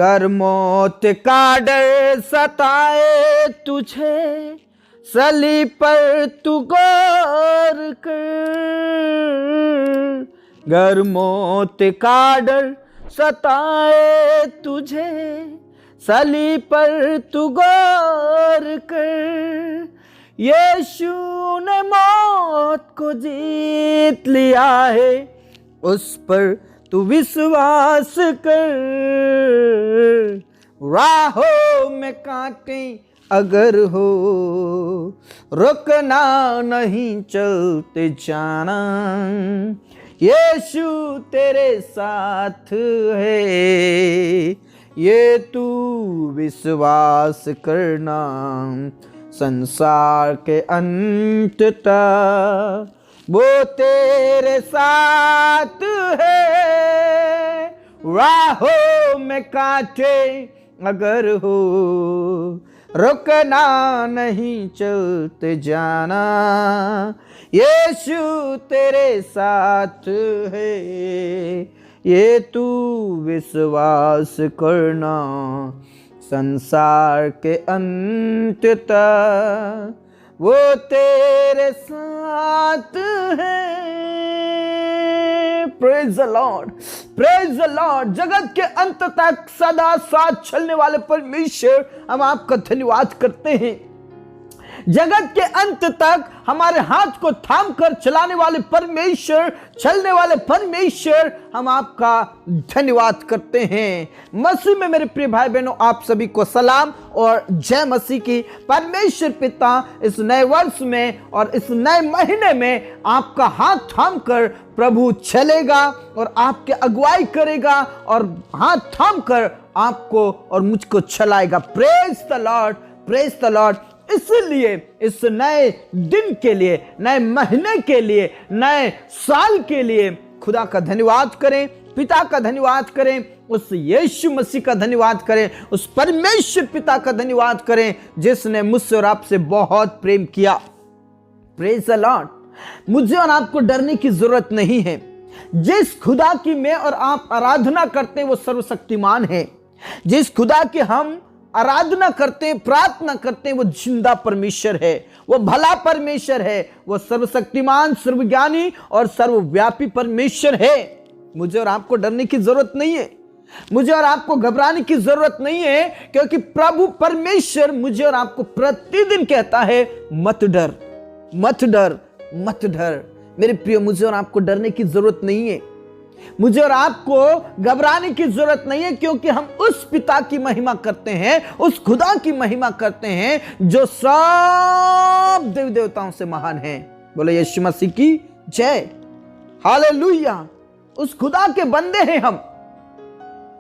गर मौत का डर सताए तुझे, सलीब पर तू गौर कर। गर मौत का डर सताए तुझे, सलीब पर तू गौर कर। यीशु ने मौत को जीत लिया है, उस पर तू विश्वास कर। राहों में कांटे अगर हो, रुकना नहीं, चलते जाना। यीशु तेरे साथ है, ये तू विश्वास करना। संसार के अंत तक वो तेरे साथ है। राहों में कांटे अगर हो, रुकना नहीं, चलते जाना। यीशु तेरे साथ है, ये तू विश्वास करना। संसार के अंत तक वो तेरे साथ है। Praise the Lord, praise the Lord. जगत के अंत तक सदा साथ चलने वाले परमेश्वर, हम आपका धन्यवाद करते हैं। जगत के अंत तक हमारे हाथ को थाम कर चलाने वाले परमेश्वर, चलने वाले परमेश्वर, हम आपका धन्यवाद करते हैं। मसीह में मेरे प्रिय भाई बहनों, आप सभी को सलाम और जय मसीह की। परमेश्वर पिता इस नए वर्ष में और इस नए महीने में आपका हाथ थाम कर प्रभु चलेगा और आपके अगुवाई करेगा और हाथ थाम कर आपको और मुझको चलाएगा। Praise the Lord, praise the Lord. इसलिए इस नए दिन के लिए, नए महीने के लिए, नए साल के लिए खुदा का धन्यवाद करें, पिता का धन्यवाद करें, उस यीशु मसीह का धन्यवाद करें, उस परमेश्वर पिता का धन्यवाद करें जिसने मुझसे और आपसे बहुत प्रेम किया। Praise the Lord. मुझे और आपको डरने की जरूरत नहीं है। जिस खुदा की मैं और आप आराधना करते हैं वो सर्वशक्तिमान है। जिस खुदा की हम आराधना करते हैं, प्रार्थना करते हैं, वो जिंदा परमेश्वर है, वो भला परमेश्वर है, वो सर्वशक्तिमान, सर्वज्ञानी और सर्वव्यापी परमेश्वर है। मुझे और आपको डरने की जरूरत नहीं है, मुझे और आपको घबराने की जरूरत नहीं है, क्योंकि प्रभु परमेश्वर मुझे और आपको प्रतिदिन कहता है मत डर, मत डर, मत डर। मेरे प्रिय, मुझे और आपको डरने की जरूरत नहीं है, मुझे और आपको घबराने की जरूरत नहीं है, क्योंकि हम उस पिता की महिमा करते हैं, उस खुदा की महिमा करते हैं जो सब देवी देवताओं से महान है। बोले यीशु मसीह की जय, हालेलुया। उस खुदा के बंदे हैं हम,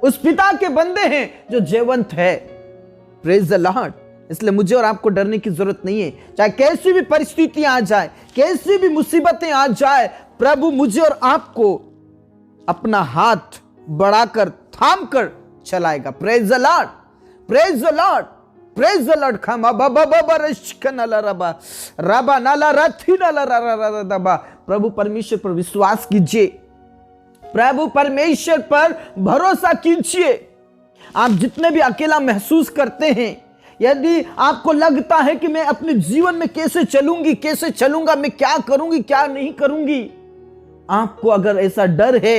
उस पिता के बंदे हैं जो जीवंत है। Praise the Lord. इसलिए मुझे और आपको डरने की जरूरत नहीं है। चाहे कैसी भी परिस्थितियां आ जाए, कैसी भी मुसीबतें आ जाए, प्रभु मुझे और आपको अपना हाथ बढ़ाकर थाम कर चलाएगा। Praise the Lord, praise the Lord, praise the Lord. खमा बाबा बाबा रशकनला रबा रबा नाला रथी नाला रबा। प्रभु परमेश्वर पर विश्वास कीजिए, प्रभु परमेश्वर पर भरोसा कीजिए। आप जितने भी अकेला महसूस करते हैं, यदि आपको लगता है कि मैं अपने जीवन में कैसे चलूंगी, कैसे चलूंगा, मैं क्या करूंगी, क्या नहीं करूंगी, आपको अगर ऐसा डर है,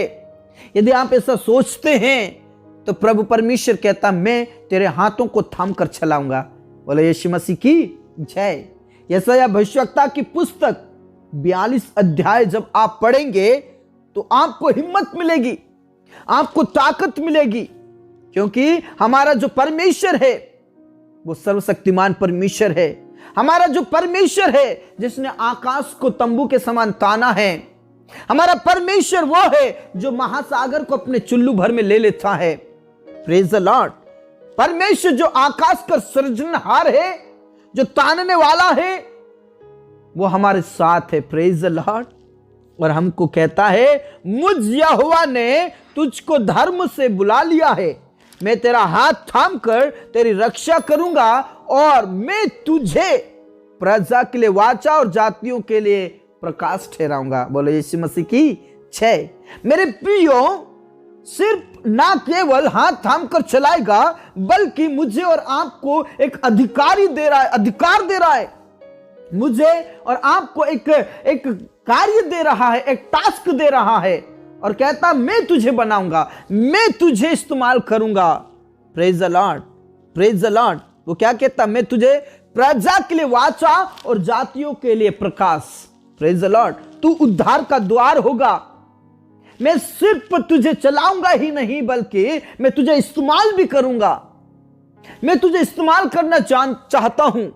यदि आप ऐसा सोचते हैं, तो प्रभु परमेश्वर कहता मैं तेरे हाथों को थाम कर चलाऊंगा। बोले यीशु मसीह की जय। यशायाह भविष्यवक्ता की पुस्तक 42 अध्याय जब आप पढ़ेंगे तो आपको हिम्मत मिलेगी, आपको ताकत मिलेगी, क्योंकि हमारा जो परमेश्वर है वो सर्वशक्तिमान परमेश्वर है। हमारा जो परमेश्वर है जिसने आकाश को तंबू के समान ताना है, हमारा परमेश्वर वो है जो महासागर को अपने चुल्लू भर में ले लेता है। Praise the Lord. परमेश्वर जो आकाश का सृजनहार है, जो तानने वाला है, वो हमारे साथ है। Praise the Lord. और हमको कहता है मुझ यहोवा ने तुझको धर्म से बुला लिया है, मैं तेरा हाथ थाम कर तेरी रक्षा करूंगा और मैं तुझे प्रजा के लिए वाचा और जातियों के लिए प्रकाश ठहराऊंगा। बोलो यीशु मसीह की जय। मेरे प्रियो, सिर्फ ना केवल हाथ थाम कर चलाएगा, बल्कि मुझे और आपको एक अधिकार दे रहा है। मुझे और आपको एक कार्य दे रहा है, एक टास्क दे रहा है, और कहता मैं तुझे बनाऊंगा, मैं तुझे इस्तेमाल करूंगा। Praise the Lord, praise the Lord. वो क्या कहता, मैं तुझे प्रजा के लिए वाचा और जातियों के लिए प्रकाश। Praise the Lord. तू उद्धार का द्वार होगा। मैं सिर्फ तुझे चलाऊंगा ही नहीं, बल्कि मैं तुझे इस्तेमाल भी करूंगा। मैं तुझे इस्तेमाल करना चाहता हूं।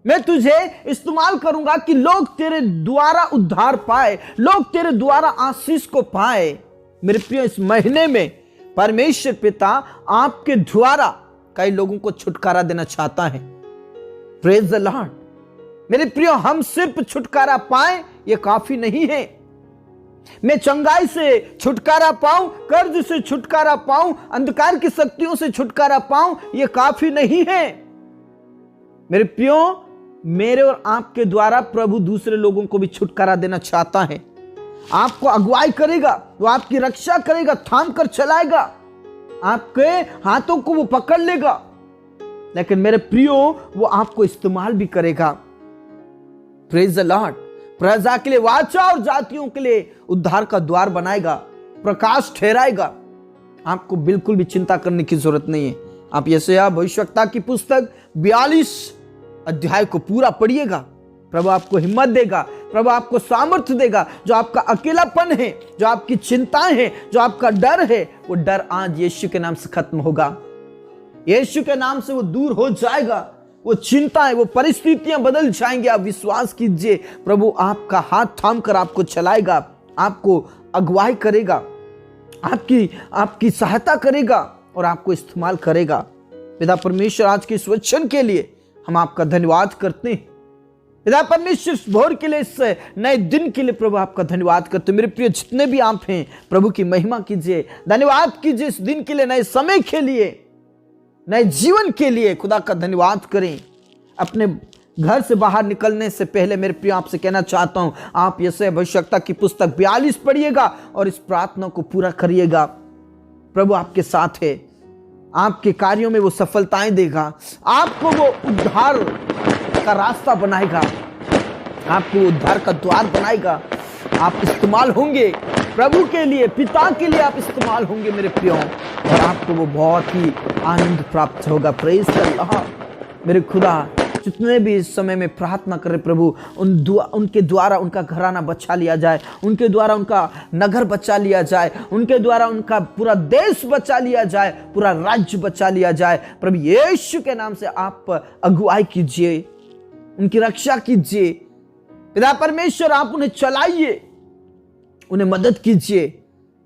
मैं तुझे इस्तेमाल करूंगा कि लोग तेरे द्वारा उद्धार पाए, लोग तेरे द्वारा आशीष को पाए। मेरे प्रिय, इस महीने में परमेश्वर पिता आपके द्वारा कई लोगों को छुटकारा देना चाहता है। Praise the Lord. मेरे प्रियो, हम सिर्फ छुटकारा पाए ये काफी नहीं है। मैं चंगाई से छुटकारा पाऊं, कर्ज से छुटकारा पाऊं, अंधकार की शक्तियों से छुटकारा पाऊं, ये काफी नहीं है। मेरे प्रियो, मेरे और आपके द्वारा प्रभु दूसरे लोगों को भी छुटकारा देना चाहता है। आपको अगुवाई करेगा, वो आपकी रक्षा करेगा, थाम कर चलाएगा, आपके हाथों को वो पकड़ लेगा। लेकिन मेरे प्रियो, वो आपको इस्तेमाल भी करेगा। Praise the Lord. प्रजा के लिए वाचा और जातियों के लिए उद्धार का द्वार बनाएगा, प्रकाश ठहराएगा। आपको बिल्कुल भी चिंता करने की जरूरत नहीं है। आप यशायाह भविष्यवक्ता की पुस्तक 42 अध्याय को पूरा पढ़िएगा। प्रभु आपको हिम्मत देगा, प्रभु आपको सामर्थ्य देगा। जो आपका अकेलापन है, जो आपकी चिंताएं हैं, जो आपका डर है, वो डर आज यीशु के नाम से खत्म होगा। यीशु के नाम से वो दूर हो जाएगा। वो चिंताएं, वो परिस्थितियां बदल जाएंगी। आप विश्वास कीजिए, प्रभु आपका हाथ थाम कर आपको चलाएगा, आपको अगुवाई करेगा, आपकी सहायता करेगा और आपको इस्तेमाल करेगा। पिता परमेश्वर, आज के इस वचन के लिए हम आपका धन्यवाद करते हैं। पिता परमेश्वर, इस भोर के लिए, इस नए दिन के लिए प्रभु आपका धन्यवाद करते हैं। मेरे प्रिय, जितने भी आप हैं, प्रभु की महिमा कीजिए, धन्यवाद कीजिए इस दिन के लिए, नए समय के लिए, नए जीवन के लिए। खुदा का धन्यवाद करें। अपने घर से बाहर निकलने से पहले मेरे प्रिय, आपसे कहना चाहता हूं, आप यशायाह भविष्यवक्ता की पुस्तक 42 पढ़िएगा और इस प्रार्थना को पूरा करिएगा। प्रभु आपके साथ है, आपके कार्यों में वो सफलताएं देगा, आपको वो उद्धार का रास्ता बनाएगा, आपको उद्धार का द्वार बनाएगा। आप इस्तेमाल होंगे प्रभु के लिए, पिता के लिए आप इस्तेमाल होंगे मेरे प्रियो, और आपको वो बहुत ही आनंद प्राप्त होगा। Praise the Lord. मेरे खुदा, जितने भी इस समय में प्रार्थना करें प्रभु, उनके द्वारा उनका घराना बचा लिया जाए, उनके द्वारा उनका नगर बचा लिया जाए, उनके द्वारा उनका पूरा देश बचा लिया जाए, पूरा राज्य बचा लिया जाए। प्रभु यीशु के नाम से आप अगुवाई कीजिए, उनकी रक्षा कीजिए। पिता परमेश्वर, आप उन्हें चलाइए, उन्हें मदद कीजिए।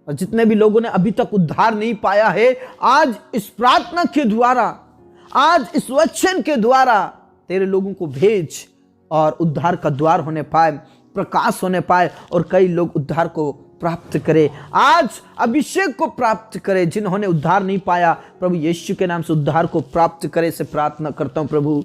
और जितने भी लोगों ने अभी तक उद्धार नहीं पाया है, आज इस प्रार्थना के द्वारा, आज इस वचन के द्वारा तेरे लोगों को भेज और उद्धार का द्वार होने पाए, प्रकाश होने पाए, और कई लोग उद्धार को प्राप्त करें। आज अभिषेक को प्राप्त करें। जिन्होंने उद्धार नहीं पाया, प्रभु यीशु के नाम से उद्धार को प्राप्त करे से प्रार्थना करता हूं। प्रभु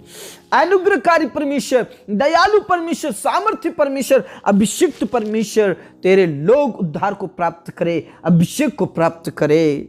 अनुग्रहकारी परमेश्वर, दयालु परमेश्वर, सामर्थ्य परमेश्वर, अभिषिक्त परमेश्वर, तेरे लोग उद्धार को प्राप्त करे, अभिषेक को प्राप्त करे।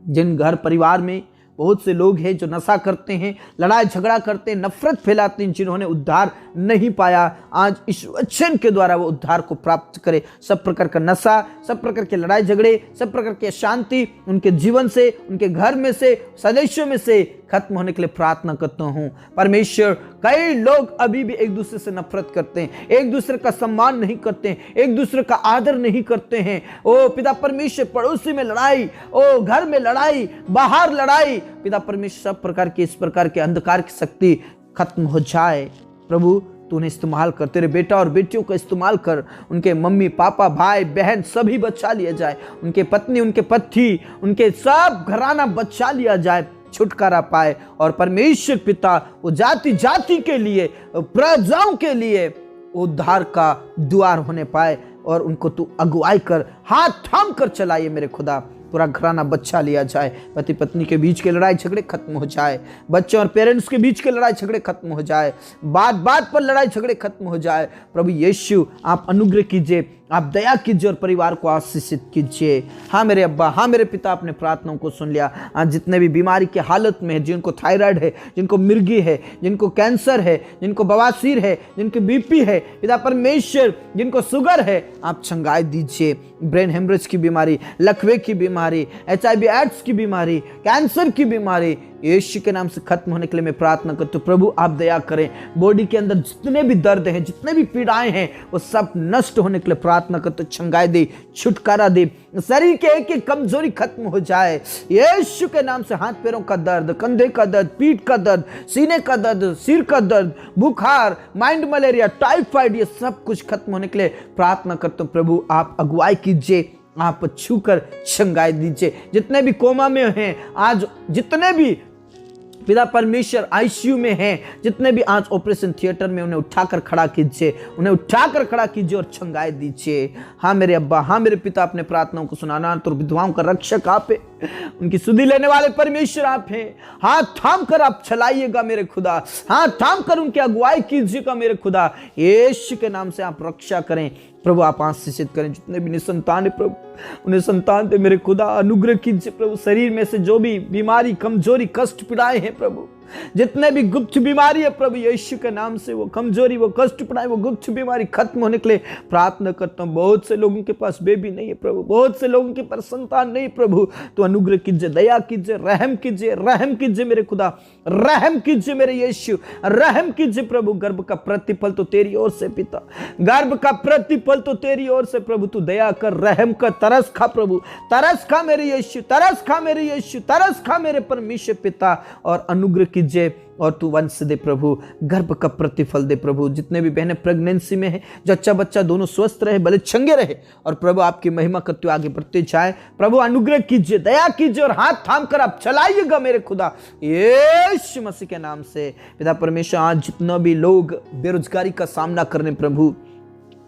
जिन घर परिवार में बहुत से लोग हैं जो नशा करते हैं, लड़ाई झगड़ा करते हैं, नफरत फैलाते हैं, जिन्होंने उद्धार नहीं पाया, आज इस वचन के द्वारा वो उद्धार को प्राप्त करे। सब प्रकार का नशा, सब प्रकार के लड़ाई झगड़े, सब प्रकार की अशांति उनके जीवन से, उनके घर में से, सदस्यों में से खत्म होने के लिए प्रार्थना करता हूँ। परमेश्वर, कई लोग अभी भी एक दूसरे से नफरत करते हैं, एक दूसरे का सम्मान नहीं करते हैं, एक दूसरे का आदर नहीं करते हैं। ओ पिता परमेश्वर, पड़ोसी में लड़ाई, ओ घर में लड़ाई, बाहर लड़ाई, पिता परमेश्वर, सब प्रकार की, इस प्रकार के अंधकार की शक्ति खत्म हो जाए। प्रभु, तू उन्हें इस्तेमाल कर, तेरे बेटा और बेटियों को इस्तेमाल कर, उनके मम्मी पापा भाई बहन सभी बचा लिया जाए, उनके पत्नी, उनके पति, उनके सब घराना बचा लिया जाए, छुटकारा पाए। और परमेश्वर पिता, वो जाति जाति के लिए, प्रजाओं के लिए उद्धार का द्वार होने पाए, और उनको तू अगुवाई कर, हाथ थाम कर चलाइए मेरे खुदा। पूरा घराना बचा लिया जाए, पति पत्नी के बीच के लड़ाई झगड़े खत्म हो जाए, बच्चों और पेरेंट्स के बीच के लड़ाई झगड़े खत्म हो जाए, बात बात पर लड़ाई झगड़े खत्म हो जाए। प्रभु यीशु, आप अनुग्रह कीजिए, आप दया कीजिए और परिवार को आशीषित कीजिए। हाँ मेरे अब्बा, हाँ मेरे पिता, अपने प्रार्थनाओं को सुन लिया। आज जितने भी बीमारी के हालत में है, जिनको थायराइड है, जिनको मिर्गी है, जिनको कैंसर है, जिनको बवासीर है, जिनको बीपी है, पिता परमेश्वर जिनको शुगर है, आप चंगाई दीजिए। ब्रेन हेमरेज की बीमारी, लकवे की बीमारी, HIV एड्स की बीमारी, कैंसर की बीमारी यीशु के नाम से खत्म होने के लिए मैं प्रार्थना करता हूँ। प्रभु आप दया करें। बॉडी के अंदर जितने भी दर्द हैं, जितने भी पीड़ाएं हैं, वो सब नष्ट होने के लिए प्रार्थना करते, चंगाई दे, छुटकारा दे, शरीर के एक एक कमजोरी खत्म हो जाए यीशु के नाम से। हाथ पैरों का दर्द, कंधे का दर्द, पीठ का दर्द, सीने का दर्द, सिर का दर्द, बुखार, माइंड मलेरिया, टाइफाइड, ये सब कुछ खत्म होने के लिए प्रार्थना करता हूँ। प्रभु आप अगुवाई कीजिए, आप छूकर चंगाई दीजिए। जितने भी कोमा में हैं आज, जितने भी पिता परमेश्वर ICU में हैं, जितने भी आज ऑपरेशन थिएटर में, उन्हें उठाकर खड़ा कीजिए, उन्हें उठाकर खड़ा कीजिए और चंगाई दीजिए। हाँ मेरे अब्बा, हाँ मेरे पिता, अपने प्रार्थनाओं को सुनाना तो विधवाओं का रक्षक आप है, उनकी सुधि लेने वाले परमेश्वर आप हैं। हाथ थाम कर आप चलाइएगा मेरे खुदा, हाथ थाम कर उनकी अगुवाई कीजिएगा मेरे खुदा। यीशु के नाम से आप रक्षा करें प्रभु, आप आशीषित करें। जितने भी निसंतान है प्रभु, उन्हें संतान दे मेरे खुदा, अनुग्रह कीजिए प्रभु। शरीर में से जो भी बीमारी, कमजोरी, कष्ट, पीड़ाएं हैं प्रभु, जितने भी गुप्त बीमारी है प्रभु, यीशु के नाम से वो कमजोरी, वो कष्ट, पीड़ाएं, वो गुप्त बीमारी खत्म होने के लिए प्रार्थना करता हूँ। बहुत से लोगों के पास बेबी नहीं है प्रभु, बहुत से लोगों के पास संतान नहीं प्रभु, तो अनुग्रह कीजिए, दया कीजिए, रहम कीजिए, रहम कीजिए मेरे खुदा, रहम कीजिए मेरे यीशु, रहम कीजिए प्रभु। गर्भ का प्रतिफल तो तेरी ओर से पिता, गर्भ का प्रतिफल तो तेरी ओर से प्रभु, तू दया कर, रहम कर, तरस खा प्रभु, तरस खा मेरे यीशु, तरस खा मेरे यीशु, तरस खा मेरे परमेश्वर पिता, और अनुग्रह कीजिए और तू वंश दे प्रभु, गर्भ का प्रतिफल दे प्रभु। जितने भी बहनें प्रेगनेंसी में है, जच्चा बच्चा दोनों स्वस्थ रहे, भले चंगे रहे, और प्रभु आपकी महिमा करते हुए आगे बढ़ते जाए प्रभु। अनुग्रह कीजिए, दया कीजिए और हाथ थाम कर आप चलाइएगा मेरे खुदा, यीशु मसीह के नाम से। पिता परमेश्वर आज जितना भी लोग बेरोजगारी का सामना करने प्रभु,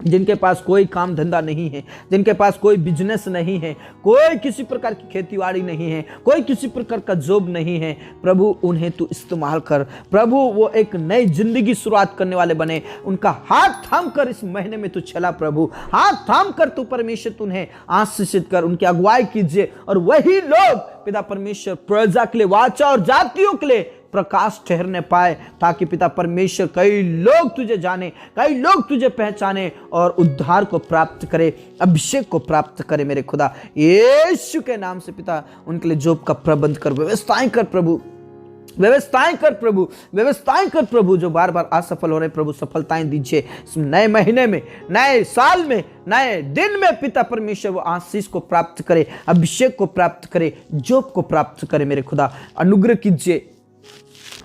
जिनके पास कोई काम धंधा नहीं है, जिनके पास कोई बिजनेस नहीं है, कोई किसी प्रकार की खेतीबाड़ी नहीं है, कोई किसी प्रकार का जॉब नहीं है प्रभु, उन्हें तू इस्तेमाल कर प्रभु, वो एक नई जिंदगी शुरुआत करने वाले बने। उनका हाथ थाम कर इस महीने में तू चला प्रभु, हाथ थाम कर तू परमेश्वर तू उन्हें आशीषित कर, उनकी अगुवाई कीजिए, और वही लोग पिता परमेश्वर प्रजा के लिए, वाचा और जातियों के लिए प्रकाश ठहरने पाए, ताकि पिता परमेश्वर कई लोग तुझे जाने, कई लोग तुझे पहचाने और उद्धार को प्राप्त करे, अभिषेक को प्राप्त करे मेरे खुदा। यीशु के नाम से पिता उनके लिए जॉब का प्रबंध कर, व्यवस्थाएं कर प्रभु, व्यवस्थाएं कर प्रभु, व्यवस्थाएं कर प्रभु। जो बार बार असफल हो रहे प्रभु, सफलताएं दीजिए इस नए महीने में, नए साल में, नए दिन में पिता परमेश्वर वो आशीष को प्राप्त करे, अभिषेक को प्राप्त करे, जॉब को प्राप्त करे मेरे खुदा। अनुग्रह कीजिए,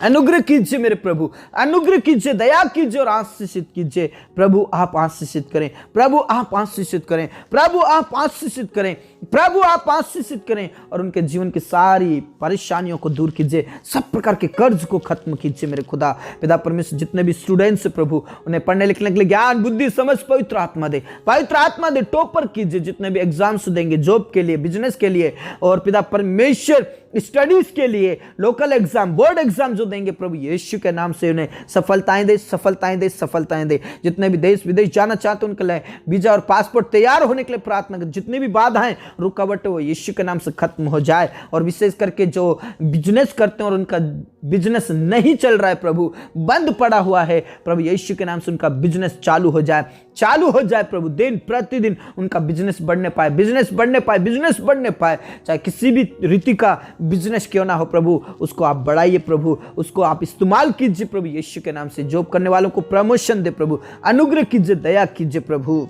अनुग्रह कीजिए मेरे प्रभु, अनुग्रह कीजिए, दया कीजिए और आशीषित कीजिए प्रभु। आप आशीषित करें प्रभु, आप आशीषित करें प्रभु, आप आशीषित करें प्रभु, आप आशीषित करें, और उनके जीवन की सारी परेशानियों को दूर कीजिए, सब प्रकार के कर्ज को खत्म कीजिए मेरे खुदा। पिता परमेश्वर जितने भी स्टूडेंट्स प्रभु, उन्हें पढ़ने लिखने के लिए ज्ञान, बुद्धि, समझ, पवित्र आत्मा दे, पवित्र आत्मा दे, टॉपर कीजिए। जितने भी एग्जाम्स देंगे जॉब के लिए, बिजनेस के लिए, और पिता परमेश्वर स्टडीज के लिए, लोकल एग्जाम, बोर्ड एग्जाम जो देंगे प्रभु, यीशु के नाम से उन्हें सफलताएं दे, सफलताएं दे, सफलताएं दे। जितने भी देश विदेश जाना चाहते हैं उनके लिए वीजा और पासपोर्ट तैयार होने के लिए प्रार्थना कर। जितनी भी बाधाएं, रुकावटें, वो यीशु के नाम से खत्म हो जाए। और विशेष करके जो बिजनेस करते हैं और उनका बिजनेस नहीं चल रहा है प्रभु, बंद पड़ा हुआ है प्रभु, यीशु के नाम से उनका बिजनेस चालू हो जाए, चालू हो जाए प्रभु। दिन प्रतिदिन उनका बिजनेस बढ़ने पाए, बिजनेस बढ़ने पाए, बिजनेस बढ़ने पाए, चाहे किसी भी रीति का बिजनेस क्यों ना हो प्रभु, उसको आप बढ़ाइए प्रभु, उसको आप इस्तेमाल कीजिए प्रभु, यीशु के नाम से। जॉब करने वालों को प्रमोशन दे प्रभु, अनुग्रह कीजिए, दया कीजिए प्रभु,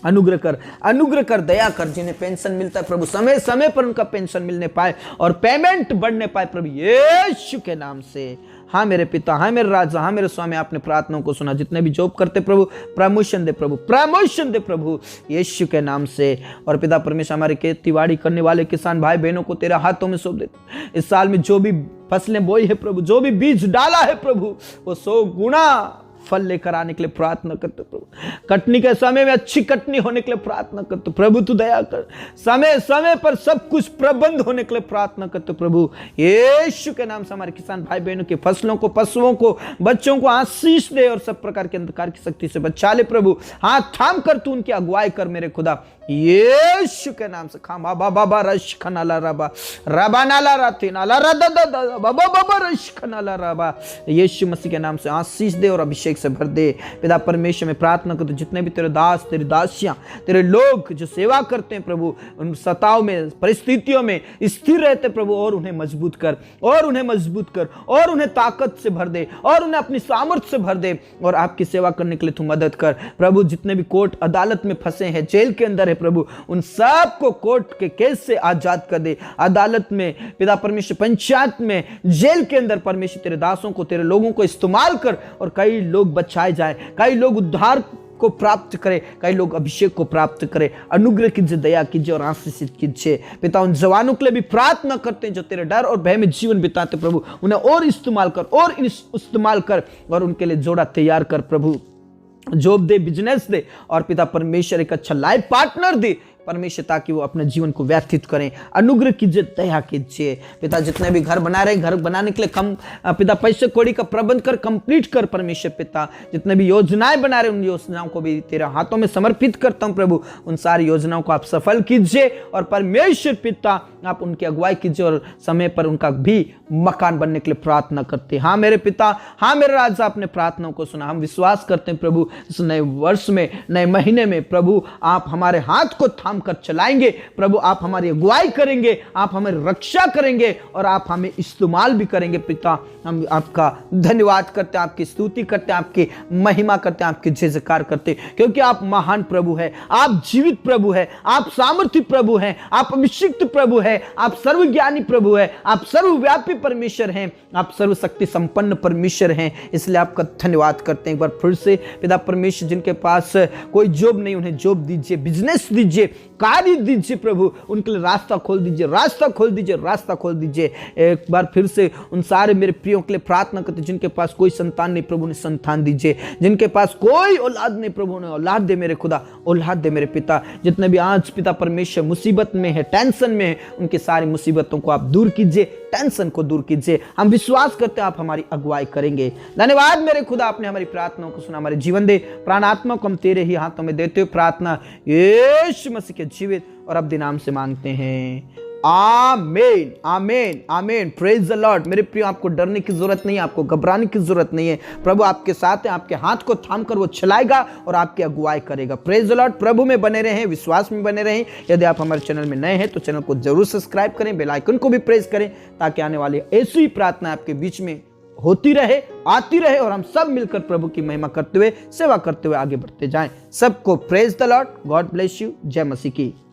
अनुग्रह कर, अनुग्रह कर, दया कर। जिन्हें पेंशन मिलता है प्रभु, समय समय पर उनका पेंशन मिलने पाए और पेमेंट बढ़ने पाए प्रभु, यीशु के नाम से। हाँ मेरे पिता, हाँ मेरे राजा, हाँ मेरे स्वामी, आपने प्रार्थनाओं को सुना। जितने भी जॉब करते प्रभु, प्रमोशन दे प्रभु, प्रमोशन दे प्रभु, यीशु के नाम से। और पिता परमेश्वर हमारे खेतीबाड़ी करने वाले किसान भाई बहनों को तेरे हाथों में सौंप देते। इस साल में जो भी फसलें बोई है प्रभु, जो भी बीज डाला है प्रभु, वो 100 गुना फल लेकर आने के लिए प्रार्थना करते प्रभु। कटनी के समय में अच्छी कटनी होने के लिए प्रार्थना करते प्रभु। तू दया कर, समय समय पर सब कुछ प्रबंध होने के लिए प्रार्थना करते प्रभु। यीशु के नाम से हमारे किसान भाई बहनों की फसलों को, पशुओं को, बच्चों को आशीष दे और सब प्रकार के अंधकार की शक्ति से बचा ले प्रभु। हाथ थाम कर तू उनकी अगुवाई कर मेरे खुदा, यीशु के नाम से। खामा बाबा बा रश खनाला रबा रबा नाला राती नाला रदा दा बाबा बाबा रश खनाला रबा। यीशु मसीह के नाम से आशीष दे और अभिषेक से भर दे पिता परमेश्वर। में प्रार्थना करते जितने भी तेरे दास, तेरी दासियां, तेरे लोग जो सेवा करते हैं प्रभु, उन सताव में, परिस्थितियों में स्थिर रहते प्रभु, और उन्हें मजबूत कर, और उन्हें मजबूत कर, और उन्हें ताकत से भर दे, और उन्हें अपनी सामर्थ्य से भर दे, और आपकी सेवा करने के लिए तू मदद कर प्रभु। जितने भी कोर्ट अदालत में फंसे हैं, जेल के अंदर है प्रभु, उन सब को कोर्ट के केस से आजाद कर दे। अदालत में पिता परमेश्वर, पंचायत में, जेल के अंदर परमेश्वर तेरे दासों को, तेरे लोगों को इस्तेमाल कर, और कई लोग बचाए जाए, कई लोग उद्धार को प्राप्त करे, कई लोग अभिषेक को प्राप्त करे। अनुग्रह कीजिए, दया कीजिए और आशीषित कीजिए पिता। उन जवानों के लिए भी प्रार्थना करते हैं जो तेरे डर और भय में जीवन बिताते प्रभु, उन्हें और इस्तेमाल कर, और इस्तेमाल कर, और उनके लिए जोड़ा तैयार कर प्रभु। जॉब दे, बिजनेस दे, और पिता परमेश्वर एक अच्छा लाइफ पार्टनर दे परमेश्वर, ताकि वो अपने जीवन को व्यतीत करें। अनुग्रह कीजिए, दया कीजिए पिता। जितने भी घर बना रहे, घर बनाने के लिए कम पिता पैसे कौड़ी का प्रबंध कर, कंप्लीट कर परमेश्वर पिता। जितने भी योजनाएं बना रहे, उन योजनाओं को भी तेरे हाथों में समर्पित करता हूं प्रभु। उन सारी योजनाओं को आप सफल कीजिए, और परमेश्वर पिता आप उनकी अगुवाई कीजिए, और समय पर उनका भी मकान बनने के लिए प्रार्थना करते हैं। हाँ मेरे पिता, हाँ मेरे राजा, अपने प्रार्थनाओं को सुना। हम विश्वास करते हैं प्रभु, इस नए वर्ष में, नए महीने में प्रभु आप हमारे हाथ को थाम कर चलाएंगे प्रभु। आप हमारी अगुवाई करेंगे, आप हमारी रक्षा करेंगे, और आप हमें इस्तेमाल भी करेंगे पिता। हम आपका धन्यवाद करते हैं, आपकी स्तुति करते हैं, आपकी महिमा करते हैं, आपकी जय जयकार करते हैं, क्योंकि आप महान प्रभु है, आप जीवित प्रभु है, आप सामर्थ्य प्रभु हैं, आप अभिषिक्त प्रभु है, आप सर्वज्ञानी प्रभु है, आप सर्वव्यापी परमेश्वर हैं, आप सर्वशक्ति संपन्न परमेश्वर हैं। इसलिए आपका धन्यवाद करते हैं एक बार फिर से पिता परमेश्वर। जिनके पास कोई जॉब नहीं, उन्हें जॉब दीजिए, बिजनेस दीजिए, कार्य दीजिए प्रभु। उनके लिए रास्ता खोल दीजिए, रास्ता खोल दीजिए, रास्ता खोल दीजिए। एक बार फिर से उन सारे मेरे प्रियों के लिए प्रार्थना करते जिनके पास कोई संतान नहीं प्रभु, ने संतान दीजिए। जिनके पास कोई औलाद नहीं प्रभु, ने औलाद दे मेरे खुदा, औलाद दे मेरे पिता। जितने भी आज पिता परमेश्वर मुसीबत में है, टेंशन में है, उनकी सारी मुसीबतों को आप दूर कीजिए, टेंशन को दूर कीजिए। हम विश्वास करते हैं आप हमारी अगुवाई करेंगे। धन्यवाद मेरे खुदा, आपने हमारी प्रार्थनाओं को सुना, हमारे जीवन दे। प्राण आत्मा को हम तेरे ही हाथों में देते हुए प्रार्थना यीशु मसीह के जीवित और अब्दी नाम से मांगते हैं, आमीन, आमीन, आमीन। Praise the Lord. मेरे प्रियो, आपको डरने की जरूरत नहीं है, आपको घबराने की जरूरत नहीं है। प्रभु आपके साथ है, आपके हाथ को थाम कर वो चलाएगा और आपकी अगुवाई करेगा। Praise the Lord. प्रभु में बने रहें, विश्वास में बने रहें। यदि आप हमारे चैनल में नए हैं तो चैनल को जरूर सब्सक्राइब करें, बेल आइकन को भी प्रेस करें, ताकि आने वाली ऐसी ही प्रार्थना आपके बीच में होती रहे, आती रहे, और हम सब मिलकर प्रभु की महिमा करते हुए, सेवा करते हुए आगे बढ़ते जाएं। सबको praise the Lord. God bless you. जय मसीह की।